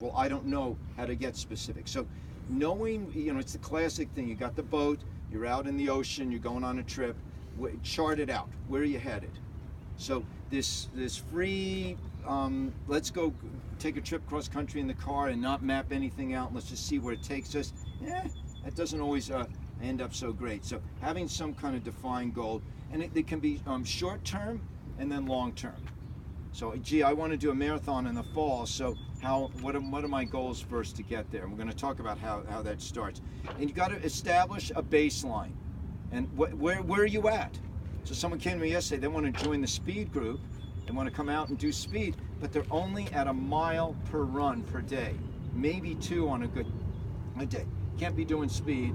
Well, I don't know how to get specific. So knowing, it's the classic thing. You got the boat, you're out in the ocean, you're going on a trip, chart it out. Where are you headed? So this free, let's go take a trip cross country in the car and not map anything out. Let's just see where it takes us. That doesn't always end up so great. So having some kind of defined goal, and it can be short term and then long term. So, gee, I want to do a marathon in the fall. So, what are my goals first to get there? And we're going to talk about how that starts. And you got to establish a baseline. And where are you at? So, someone came to me yesterday. They want to join the speed group. They want to come out and do speed, but they're only at a mile per run per day, maybe 2 on a good day. Can't be doing speed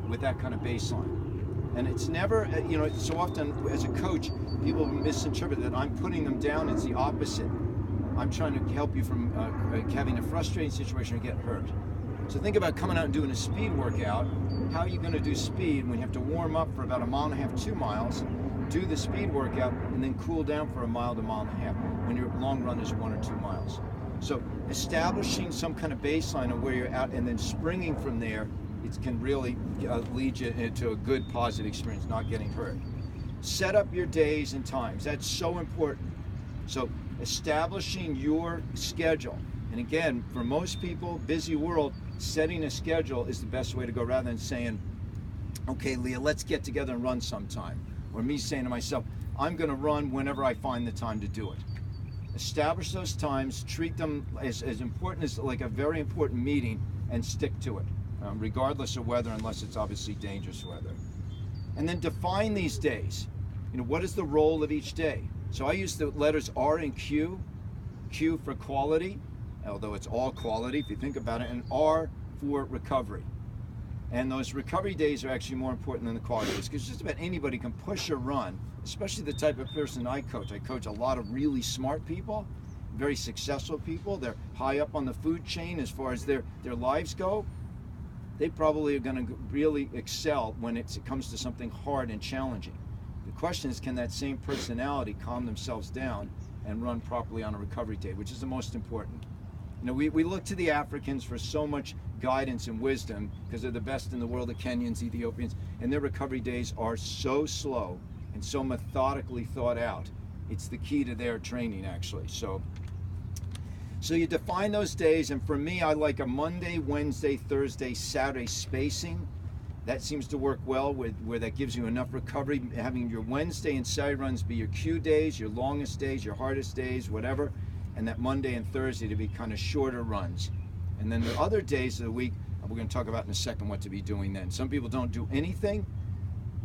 with that kind of baseline. And it's never, so often as a coach, people misinterpret that I'm putting them down. It's the opposite. I'm trying to help you from having a frustrating situation or get hurt. So think about coming out and doing a speed workout. How are you going to do speed when you have to warm up for about 1.5 miles, 2 miles, do the speed workout, and then cool down for 1 mile to 1.5 miles when your long run is 1 or 2 miles? So establishing some kind of baseline of where you're at and then springing from there, it can really lead you into a good positive experience, not getting hurt. Set up your days and times. That's so important. So establishing your schedule. And again, for most people, busy world, setting a schedule is the best way to go rather than saying, okay, Leah, let's get together and run sometime. Or me saying to myself, I'm going to run whenever I find the time to do it. Establish those times, treat them as important as like a very important meeting, and stick to it, regardless of weather, unless it's obviously dangerous weather. And then define these days. What is the role of each day? So I use the letters R and Q. Q for quality, although it's all quality if you think about it, and R for recovery. And those recovery days are actually more important than the quality days, because just about anybody can push a run, especially the type of person I coach. I coach a lot of really smart people, very successful people. They're high up on the food chain as far as their lives go. They probably are going to really excel when it comes to something hard and challenging. The question is, can that same personality calm themselves down and run properly on a recovery day, which is the most important. We look to the Africans for so much guidance and wisdom because they're the best in the world, the Kenyans, Ethiopians, and their recovery days are so slow and so methodically thought out. It's the key to their training, actually. So you define those days, and for me, I like a Monday, Wednesday, Thursday, Saturday spacing. That seems to work well where that gives you enough recovery, having your Wednesday and Saturday runs be your Q days, your longest days, your hardest days, whatever, and that Monday and Thursday to be kind of shorter runs. And then the other days of the week, we're going to talk about in a second what to be doing then. Some people don't do anything.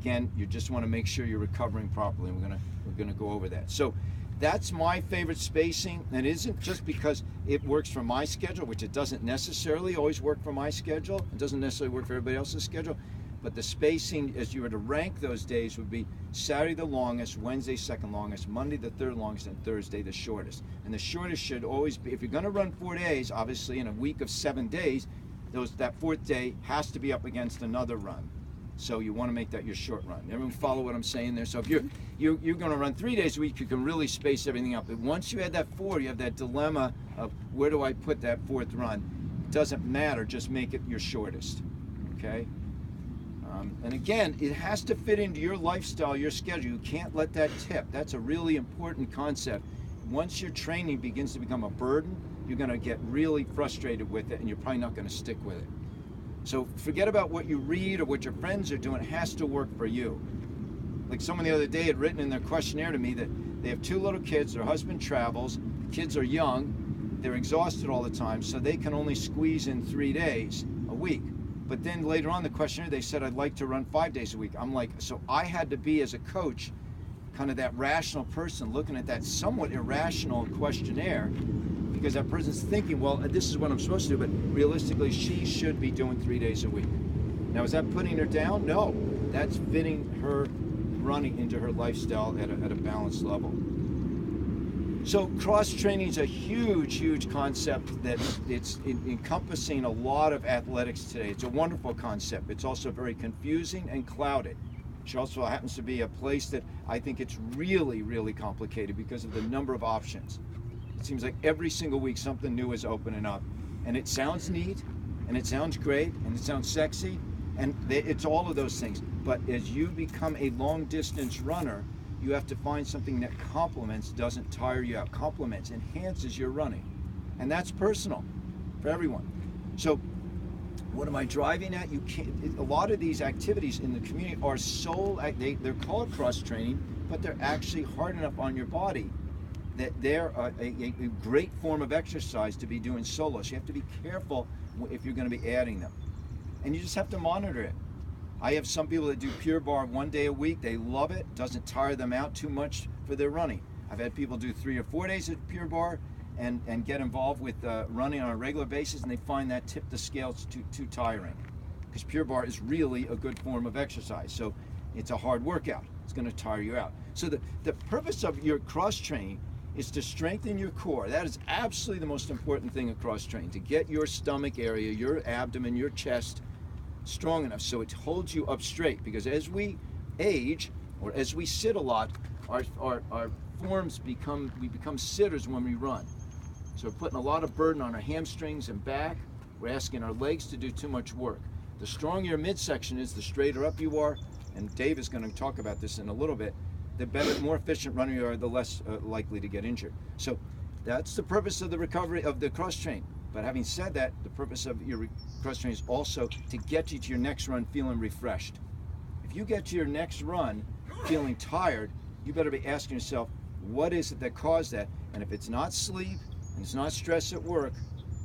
Again, you just want to make sure you're recovering properly, and we're going to go over that. So that's my favorite spacing, and it isn't just because it works for my schedule, which it doesn't necessarily always work for my schedule. It doesn't necessarily work for everybody else's schedule, but the spacing, as you were to rank those days, would be Saturday the longest, Wednesday second longest, Monday the third longest, and Thursday the shortest. And the shortest should always be, if you're going to run 4 days, obviously in a week of 7 days, that fourth day has to be up against another run. So you want to make that your short run. Everyone follow what I'm saying there? So if you're going to run 3 days a week, you can really space everything up. But once you add that 4, you have that dilemma of where do I put that fourth run? It doesn't matter, just make it your shortest, okay? And again, it has to fit into your lifestyle, your schedule. You can't let that tip. That's a really important concept. Once your training begins to become a burden, you're going to get really frustrated with it, and you're probably not going to stick with it. So forget about what you read or what your friends are doing. It has to work for you. Like someone the other day had written in their questionnaire to me that they have 2 little kids, their husband travels, the kids are young, they're exhausted all the time, so they can only squeeze in 3 days a week. But then later on in the questionnaire, they said, I'd like to run 5 days a week. I'm like, so I had to be, as a coach, kind of that rational person looking at that somewhat irrational questionnaire, because that person's thinking, well, this is what I'm supposed to do, but realistically, she should be doing 3 days a week. Now, is that putting her down? No, that's fitting her running into her lifestyle at a balanced level. So cross-training is a huge, huge concept that it's encompassing a lot of athletics today. It's a wonderful concept. It's also very confusing and clouded, which also happens to be a place that I think it's really, really complicated because of the number of options. It seems like every single week something new is opening up. And it sounds neat, and it sounds great, and it sounds sexy, and it's all of those things. But as you become a long distance runner, you have to find something that complements, doesn't tire you out, complements, enhances your running. And that's personal for everyone. So what am I driving at? You can't, a lot of these activities in the community are they're called cross training, but they're actually hard enough on your body that they're a great form of exercise to be doing solo. So you have to be careful if you're going to be adding them. And you just have to monitor it. I have some people that do Pure Barre 1 day a week. They love it. Doesn't tire them out too much for their running. I've had people do 3 or 4 days of Pure Barre and get involved with running on a regular basis, and they find that tip the scales too tiring. Because Pure Barre is really a good form of exercise. So it's a hard workout. It's going to tire you out. So the purpose of your cross training is to strengthen your core. That is absolutely the most important thing of cross training, to get your stomach area, your abdomen, your chest strong enough so it holds you up straight. Because as we age, or as we sit a lot, our forms we become sitters when we run. So we're putting a lot of burden on our hamstrings and back. We're asking our legs to do too much work. The stronger your midsection is, the straighter up you are, and Dave is going to talk about this in a little bit, the better, more efficient runner you are, the less likely to get injured. So that's the purpose of the recovery of the cross train. But having said that, the purpose of your cross train is also to get you to your next run feeling refreshed. If you get to your next run feeling tired, you better be asking yourself, what is it that caused that? And if it's not sleep and it's not stress at work,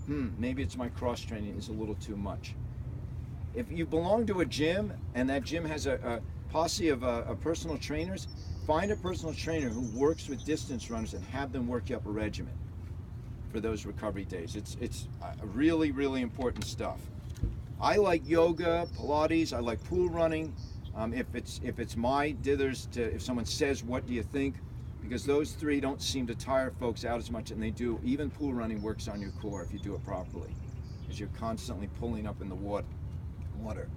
maybe it's my cross training is a little too much. If you belong to a gym and that gym has a posse of personal trainers, find a personal trainer who works with distance runners and have them work you up a regimen for those recovery days. It's really, really important stuff. I like yoga, Pilates, I like pool running. If it's my dithers if someone says, what do you think? Because those three don't seem to tire folks out as much, and they do. Even pool running works on your core if you do it properly, because you're constantly pulling up in the water.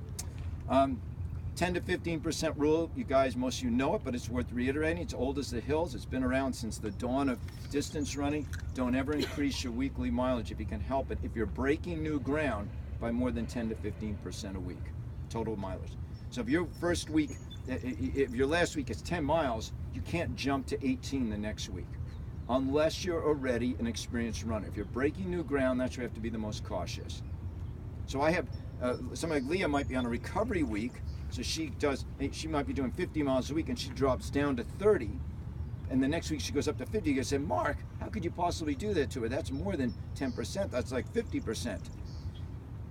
10 to 15% rule, you guys, most of you know it, but it's worth reiterating. It's old as the hills. It's been around since the dawn of distance running. Don't ever increase your weekly mileage if you can help it. If you're breaking new ground by more than 10 to 15% a week, total mileage. So if your last week is 10 miles, you can't jump to 18 the next week, unless you're already an experienced runner. If you're breaking new ground, that's where you have to be the most cautious. So I have, somebody like Leah might be on a recovery week, so she might be doing 50 miles a week, and she drops down to 30, and the next week she goes up to 50. You can say, Mark, how could you possibly do that to her? That's more than 10%. That's like 50%.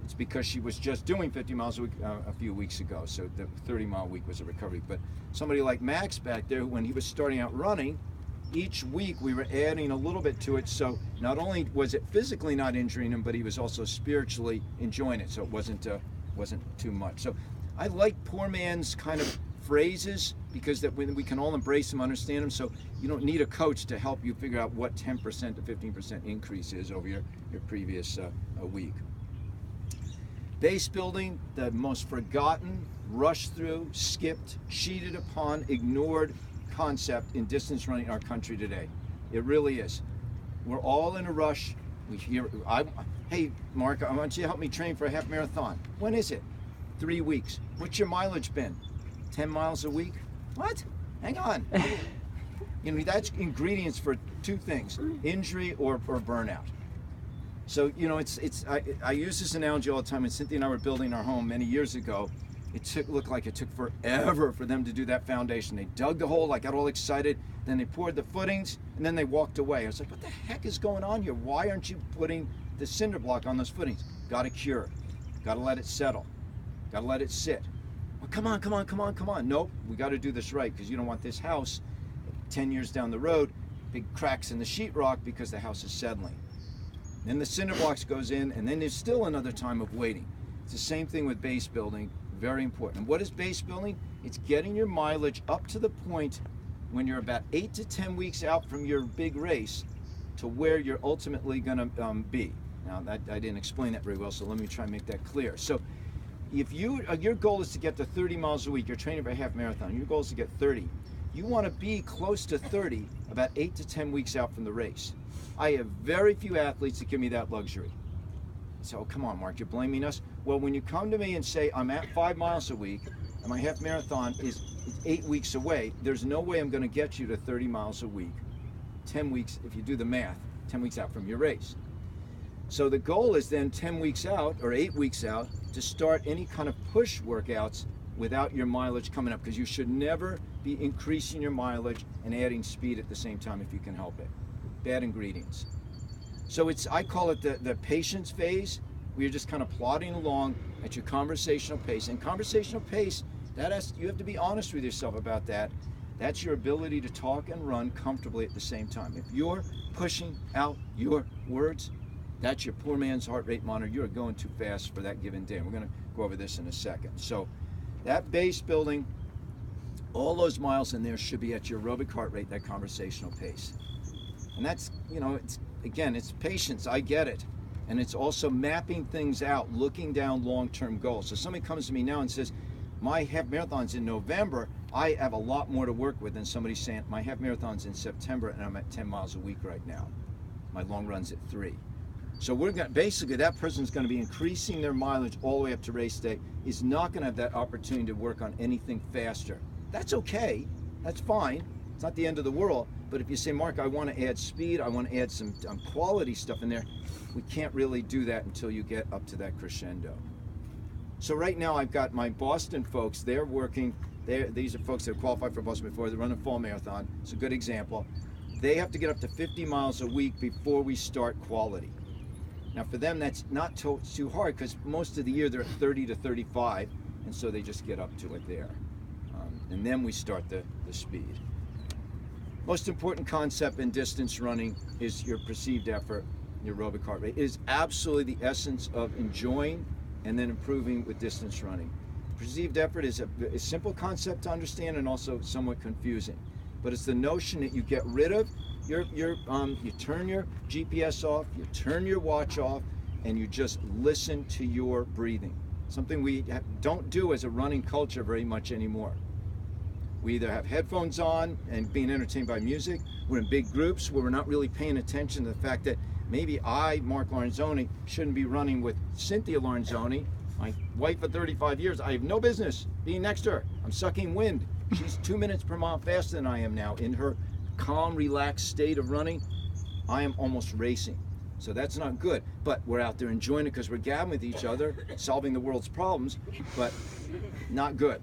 It's because she was just doing 50 miles a week a few weeks ago, so the 30-mile week was a recovery. But somebody like Max back there, when he was starting out running, each week we were adding a little bit to it, so not only was it physically not injuring him, but he was also spiritually enjoying it, so it wasn't too much. So I like poor man's kind of phrases, because that we can all embrace them, understand them, so you don't need a coach to help you figure out what 10% to 15% increase is over your previous week. Base building, the most forgotten, rushed through, skipped, cheated upon, ignored concept in distance running in our country today. It really is. We're all in a rush. Hey, Mark, I want you to help me train for a half marathon. When is it? 3 weeks. What's your mileage been? 10 miles a week? What? Hang on. That's ingredients for two things: injury or burnout. So, I use this analogy all the time. And Cynthia and I were building our home many years ago. Looked like it took forever for them to do that foundation. They dug the hole, I got all excited, then they poured the footings, and then they walked away. I was like, what the heck is going on here? Why aren't you putting the cinder block on those footings? Got to cure. Got to let it settle. Got to let it sit. Well, come on. Nope, we got to do this right, because you don't want this house 10 years down the road, big cracks in the sheetrock because the house is settling. Then the cinder blocks goes in, and then there's still another time of waiting. It's the same thing with base building. Very important. And what is base building? It's getting your mileage up to the point when you're about 8 to 10 weeks out from your big race to where you're ultimately going to be. Now, I didn't explain that very well, so let me try and make that clear. So if your goal is to get to 30 miles a week, you're training for a half marathon, your goal is to get 30. You want to be close to 30 about 8 to 10 weeks out from the race. I have very few athletes that give me that luxury. So, oh, come on, Mark, you're blaming us? Well, when you come to me and say, I'm at 5 miles a week, and my half marathon is 8 weeks away, there's no way I'm going to get you to 30 miles a week, 10 weeks, if you do the math, 10 weeks out from your race. So the goal is then 10 weeks out or 8 weeks out to start any kind of push workouts without your mileage coming up, because you should never be increasing your mileage and adding speed at the same time if you can help it. Bad ingredients. So I call it the patience phase, where you're just kind of plodding along at your conversational pace. And conversational pace, you have to be honest with yourself about that. That's your ability to talk and run comfortably at the same time. If you're pushing out your words, that's your poor man's heart rate monitor. You're going too fast for that given day. And we're going to go over this in a second. So that base building, all those miles in there should be at your aerobic heart rate, that conversational pace. And that's, it's patience, I get it. And it's also mapping things out, looking down long-term goals. So somebody comes to me now and says, my half marathon's in November, I have a lot more to work with than somebody saying, my half marathon's in September and I'm at 10 miles a week right now. My long run's at 3. So basically that person's going to be increasing their mileage all the way up to race day, is not going to have that opportunity to work on anything faster. That's okay, that's fine, it's not the end of the world. But if you say, Mark, I want to add speed, I want to add some quality stuff in there, we can't really do that until you get up to that crescendo. So right now I've got my Boston folks, they're working, these are folks that have qualified for Boston before, they run a fall marathon, it's a good example. They have to get up to 50 miles a week before we start quality. Now for them that's not too hard, because most of the year they're at 30 to 35, and so they just get up to it there. And then we start the speed. Most important concept in distance running is your perceived effort, your aerobic heart rate. It is absolutely the essence of enjoying and then improving with distance running. Perceived effort is a simple concept to understand and also somewhat confusing. But it's the notion that you get rid of you turn your GPS off, you turn your watch off, and you just listen to your breathing. Something we don't do as a running culture very much anymore. We either have headphones on and being entertained by music, we're in big groups where we're not really paying attention to the fact that maybe I, Mark Lorenzoni, shouldn't be running with Cynthia Lorenzoni, my wife of 35 years. I have no business being next to her. I'm sucking wind. She's 2 minutes per mile faster than I am now. In her calm, relaxed state of running, I am almost racing. So that's not good. But we're out there enjoying it because we're gabbing with each other, solving the world's problems, but not good.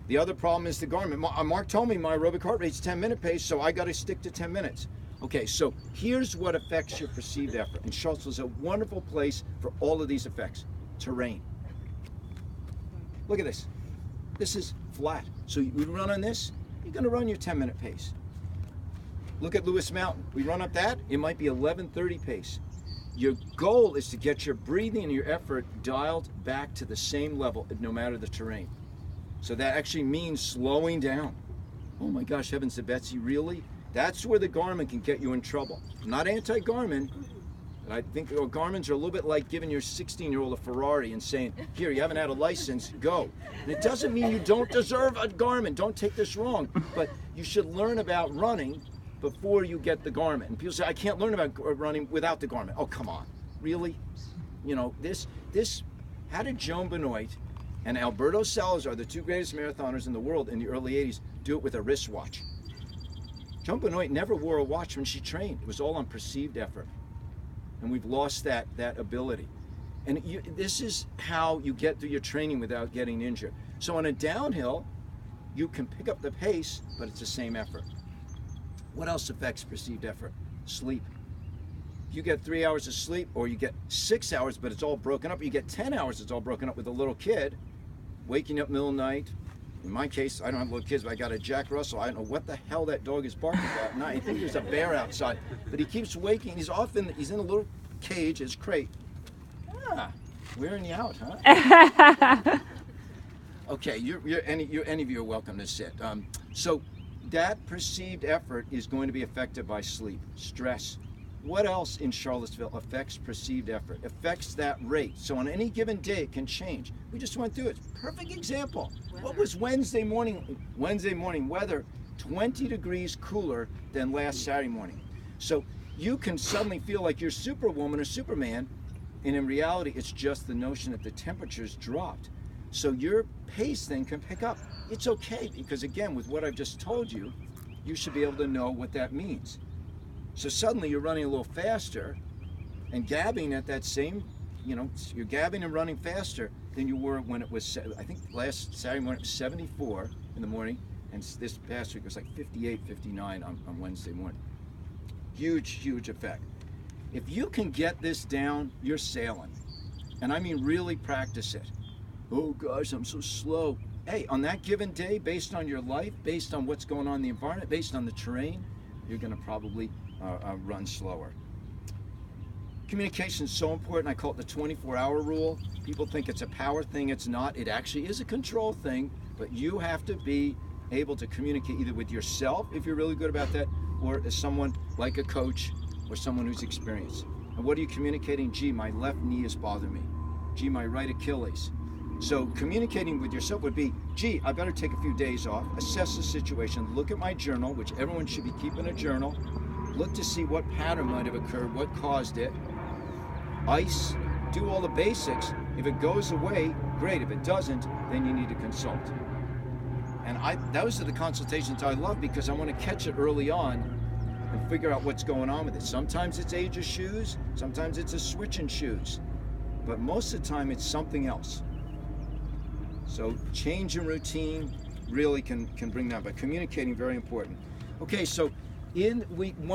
The other problem is the Garmin. Mark told me my aerobic heart rate's 10-minute pace, so I got to stick to 10 minutes. Okay, so here's what affects your perceived effort. And Charlottesville is a wonderful place for all of these effects. Terrain. Look at this. This is flat. So you run on this, you're going to run your 10-minute pace. Look at Lewis Mountain. We run up that, it might be 11:30 pace. Your goal is to get your breathing and your effort dialed back to the same level, no matter the terrain. So that actually means slowing down. Oh my gosh, heavens to Betsy, really? That's where the Garmin can get you in trouble. I'm not anti-Garmin, but I think Garmin's are a little bit like giving your 16-year-old a Ferrari and saying, here, you haven't had a license, go. And it doesn't mean you don't deserve a Garmin. Don't take this wrong, but you should learn about running before you get the Garmin. And people say, I can't learn about running without the Garmin. Oh, come on, really? How did Joan Benoit and Alberto Salazar, the two greatest marathoners in the world in the early 80s, do it with a wristwatch? Joan Benoit never wore a watch when she trained. It was all on perceived effort. And we've lost that ability. And this is how you get through your training without getting injured. So on a downhill, you can pick up the pace, but it's the same effort. What else affects perceived effort? Sleep. You get 3 hours of sleep, or you get 6 hours, but it's all broken up. You get 10 hours, it's all broken up with a little kid, waking up middle of the night. In my case, I don't have little kids, but I got a Jack Russell. I don't know what the hell that dog is barking about at night. I think there's a bear outside, but he keeps waking. He's in a little cage, his crate. Wearing you out, huh? Okay, any of you are welcome to sit. So that perceived effort is going to be affected by sleep, stress. What else in Charlottesville affects perceived effort? Affects that rate. So on any given day, it can change. We just went through it. Perfect example. What was Wednesday morning? Wednesday morning weather, 20 degrees cooler than last Saturday morning. So you can suddenly feel like you're Superwoman or Superman, and in reality, it's just the notion that the temperature's dropped. So your pace then can pick up. It's okay, because again, with what I've just told you, you should be able to know what that means. So suddenly you're running a little faster and gabbing at that same, you're gabbing and running faster than you were when it was, I think last Saturday morning, it was 74 in the morning, and this past week it was like 58, 59 on Wednesday morning. Huge, huge effect. If you can get this down, you're sailing. And I mean really practice it. Oh gosh, I'm so slow. Hey, on that given day, based on your life, based on what's going on in the environment, based on the terrain, you're gonna probably run slower. Communication is so important. I call it the 24-hour rule. People think it's a power thing. It's not. It actually is a control thing, but you have to be able to communicate either with yourself, if you're really good about that, or as someone like a coach or someone who's experienced. And what are you communicating? Gee, my left knee is bothering me. Gee, my right Achilles. So communicating with yourself would be, gee, I better take a few days off, assess the situation, look at my journal, which everyone should be keeping a journal, look to see what pattern might have occurred, what caused it, ice, do all the basics. If it goes away, great. If it doesn't, then you need to consult. And those are the consultations I love, because I want to catch it early on and figure out what's going on with it. Sometimes it's age of shoes, sometimes it's a switch in shoes, but most of the time it's something else. So change in routine really can bring that, but communicating, very important. Okay, so in week 1,